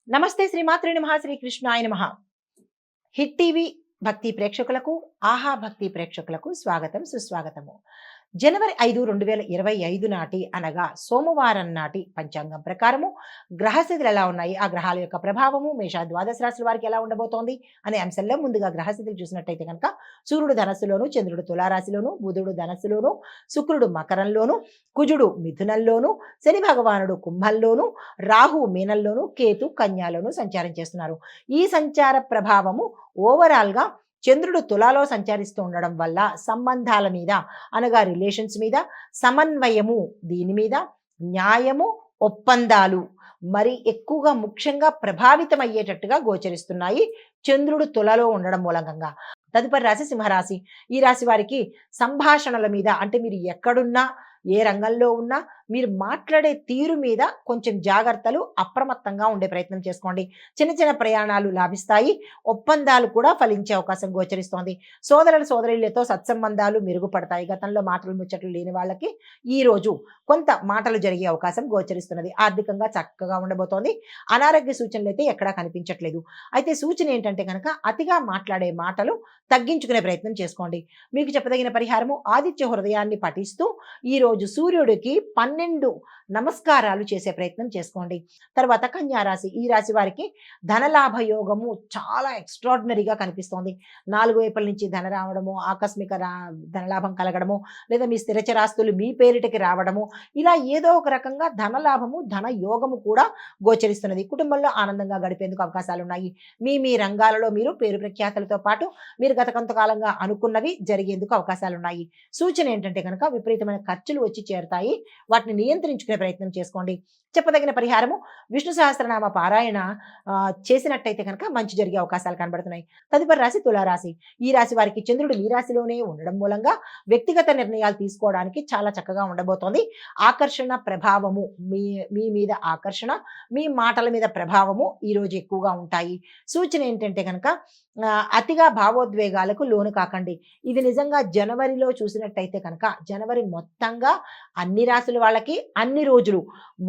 నమస్తే శ్రీమాత్రే నమః శ్రీకృష్ణాయ నమః. హిట్ టీవీ భక్తి ప్రేక్షకులకు, ఆహా భక్తి ప్రేక్షకులకు స్వాగతం సుస్వాగతము. జనవరి 5, 2025 నాటి అనగా సోమవారం నాటి పంచాంగం ప్రకారము గ్రహస్థితులు ఎలా ఉన్నాయి, ఆ గ్రహాల యొక్క ప్రభావము మేష ద్వాదశ రాశుల వారికి ఎలా ఉండబోతోంది అనే అంశంలో ముందుగా గ్రహస్థితులు చూసినట్టయితే కనుక సూర్యుడు ధనస్సులోను, చంద్రుడు తులారాశిలోను, బుధుడు ధనస్సులోను, శుక్రుడు మకరంలోను, కుజుడు మిథునంలోను, శని భగవానుడు కుంభంలోను, రాహు మీనంలోను, కేతు కన్యాలోను సంచారం చేస్తున్నారు. ఈ సంచార ప్రభావము ఓవరాల్గా చంద్రుడు తులాలో సంచరిస్తూ ఉండడం వల్ల సంబంధాల మీద అనగా రిలేషన్స్ మీద, సమన్వయము దీని మీద, న్యాయము, ఒప్పందాలు మరి ఎక్కువగా ముఖ్యంగా ప్రభావితం అయ్యేటట్టుగా గోచరిస్తున్నాయి చంద్రుడు తులలో ఉండడం మూలంగా. తదుపరి రాశి సింహరాశి. ఈ రాశి వారికి సంభాషణల మీద, అంటే మీరు ఎక్కడున్నా ఏ రంగంలో ఉన్నా మీరు మాట్లాడే తీరు మీద కొంచెం జాగ్రత్తలు, అప్రమత్తంగా ఉండే ప్రయత్నం చేసుకోండి. చిన్న చిన్న ప్రయాణాలు లాభిస్తాయి, ఒప్పందాలు కూడా ఫలించే అవకాశం గోచరిస్తోంది. సోదరులతో సత్సంబంధాలు మెరుగుపడతాయి. గతంలో మాటలు ముచ్చట్లు లేని వాళ్ళకి ఈ రోజు కొంత మాటలు జరిగే అవకాశం గోచరిస్తున్నది. ఆర్థికంగా చక్కగా ఉండబోతోంది. అనారోగ్య సూచనలు అయితే ఎక్కడా కనిపించట్లేదు. అయితే సూచన ఏంటంటే కనుక అతిగా మాట్లాడే మాటలు తగ్గించుకునే ప్రయత్నం చేసుకోండి. మీకు చెప్పదగిన పరిహారము ఆదిత్య హృదయాన్ని పఠిస్తూ ఈరోజు సూర్యుడికి 12 నమస్కారాలు చేసే ప్రయత్నం చేసుకోండి. తర్వాత కన్యా రాశి. ఈ రాశి వారికి ధనలాభ యోగము చాలా ఎక్స్ట్రాడినరీగా కనిపిస్తోంది. 4 వైపుల నుంచి ధన రావడము, ఆకస్మిక ధనలాభం కలగడము, లేదా మీ స్థిరచరాస్తులు మీ పేరిటకి రావడము, ఇలా ఏదో ఒక రకంగా ధనలాభము, ధన యోగము కూడా గోచరిస్తున్నది. కుటుంబంలో ఆనందంగా గడిపేందుకు అవకాశాలు ఉన్నాయి. మీ రంగాలలో మీరు పేరు ప్రఖ్యాతులతో పాటు మీరు గత కొంతకాలంగా అనుకున్నవి జరిగేందుకు అవకాశాలు ఉన్నాయి. సూచన ఏంటంటే కనుక విపరీతమైన ఖర్చులు వచ్చి చేరుతాయి. వాటిని నియంత్రించుకునే ప్రయత్నం చేసుకోండి. చెప్పదగిన పరిహారము విష్ణు సహస్రనామ పారాయణ చేసినట్టయితే కనుక మంచి జరిగే అవకాశాలు కనబడుతున్నాయి. తదుపరి రాశి తులారాశి. ఈ రాశి వారికి చంద్రుడు మీ రాశిలోనే ఉండడం మూలంగా వ్యక్తిగత నిర్ణయాలు తీసుకోవడానికి చాలా చక్కగా ఉండబోతోంది. ఆకర్షణ ప్రభావము మీ మీద ఆకర్షణ, మీ మాటల మీద ప్రభావము ఈరోజు ఎక్కువగా ఉంటాయి. సూచన ఏంటంటే కనుక అతిగా భావోద్వేగాలకు లోను కాకండి. ఇది నిజంగా జనవరిలో చూసినట్టయితే కనుక జనవరి మొత్తంగా అన్ని రాశుల వాళ్ళకి అన్ని రోజులు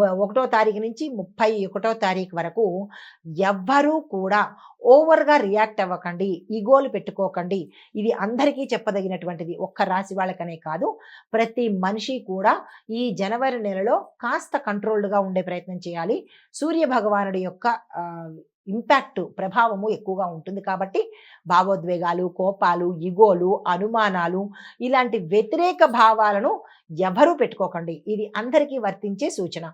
1వ తారీఖు నుంచి 31వ తారీఖు వరకు ఎవ్వరూ కూడా ఓవర్గా రియాక్ట్ అవ్వకండి, ఈగోలు పెట్టుకోకండి. ఇది అందరికీ చెప్పదగినటువంటిది. ఒక్క రాశి వాళ్ళకనే కాదు, ప్రతి మనిషి కూడా ఈ జనవరి నెలలో కాస్త కంట్రోల్డ్గా ఉండే ప్రయత్నం చేయాలి. సూర్య భగవానుడి యొక్క ఇంపాక్ట్ ప్రభావము ఎక్కువగా ఉంటుంది కాబట్టి భావోద్వేగాలు, కోపాలు, ఇగోలు, అనుమానాలు ఇలాంటి వ్యతిరేక భావాలను ఎవరూ పెట్టుకోకండి. ఇది అందరికీ వర్తించే సూచన.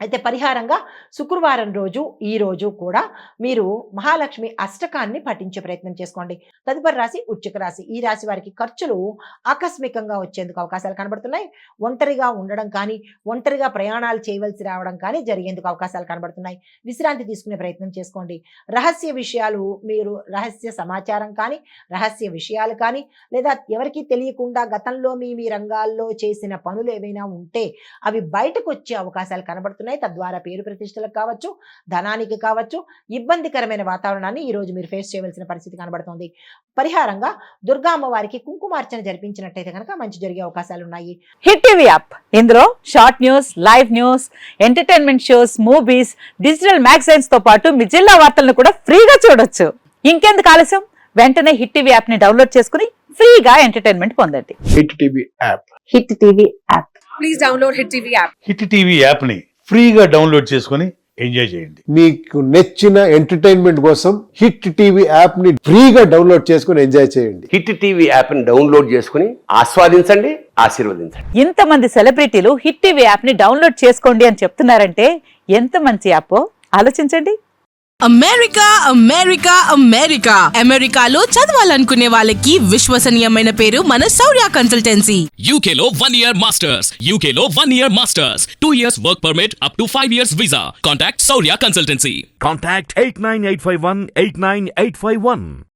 అయితే పరిహారంగా శుక్రవారం రోజు ఈ రోజు కూడా మీరు మహాలక్ష్మి అష్టకాన్ని పఠించే ప్రయత్నం చేసుకోండి. తదుపరి రాశి వృశ్చిక రాశి. ఈ రాశి వారికి ఖర్చులు ఆకస్మికంగా వచ్చేందుకు అవకాశాలు కనబడుతున్నాయి. ఒంటరిగా ఉండడం కానీ, ఒంటరిగా ప్రయాణాలు చేయవలసి రావడం కానీ జరిగేందుకు అవకాశాలు కనబడుతున్నాయి. విశ్రాంతి తీసుకునే ప్రయత్నం చేసుకోండి. రహస్య విషయాలు, మీరు రహస్య సమాచారం కానీ, రహస్య విషయాలు కానీ, లేదా ఎవరికీ తెలియకుండా గతంలో మీ రంగాల్లో చేసిన పనులు ఏవైనా ఉంటే అవి బయటకు వచ్చే అవకాశాలు కనబడుతున్నాయి. తద్వారా పేరు ప్రతిష్టలకు కావచ్చు, ధనానికి కావచ్చు, ఇబ్బందికరమైన వాతావరణాన్ని ఈ రోజు మీరు ఫేస్ చేయవలసిన పరిస్థితి కనబడుతుంది. పరిహారంగా దుర్గా అమ్మవారికి కుంకుమార్చన జరిపించినట్టయితే కనుక మంచి జరిగే అవకాశాలు ఉన్నాయి. హిట్ టీవీ యాప్, ఇందులో short news, live news, entertainment shows, movies, digital magazines తో పాటు మీ జిల్లా వార్తలను కూడా ఫ్రీగా చూడొచ్చు. ఇంకెందుకు ఆలస్యం, వెంటనే హిట్ టీవీ యాప్ ని డౌన్లోడ్ చేసుకుని ఫ్రీగా ఎంటర్టైన్మెంట్ పొందండి. Hit TV app. Hit TV app. Please download hit TV app. Hit TV app ని ఫ్రీగా డౌన్లోడ్ చేసుకుని ఎంజాయ్ చేయండి. మీకు నచ్చిన ఎంటర్టైన్మెంట్ కోసం హిట్ టీవీ యాప్ ని ఫ్రీగా డౌన్లోడ్ చేసుకుని ఎంజాయ్ చేయండి. హిట్ టీవీ యాప్ ని డౌన్లోడ్ చేసుకుని ఆస్వాదించండి, ఆశీర్వదించండి. ఇంతమంది సెలబ్రిటీలు హిట్ టీవీ యాప్ ని డౌన్లోడ్ చేసుకోండి అని చెప్తున్నారంటే ఎంత మంచి యాప్ ఆలోచించండి. అమెరికా అమెరికాలో చదవాలనుకునే వాళ్ళకి విశ్వసనీయమైన పేరు మన శౌర్య కన్సల్టెన్సీ. UK లో 1 year masters, 2 years work permit up to 5 years visa. Contact Saurya Consultancy. Contact 89851 89851.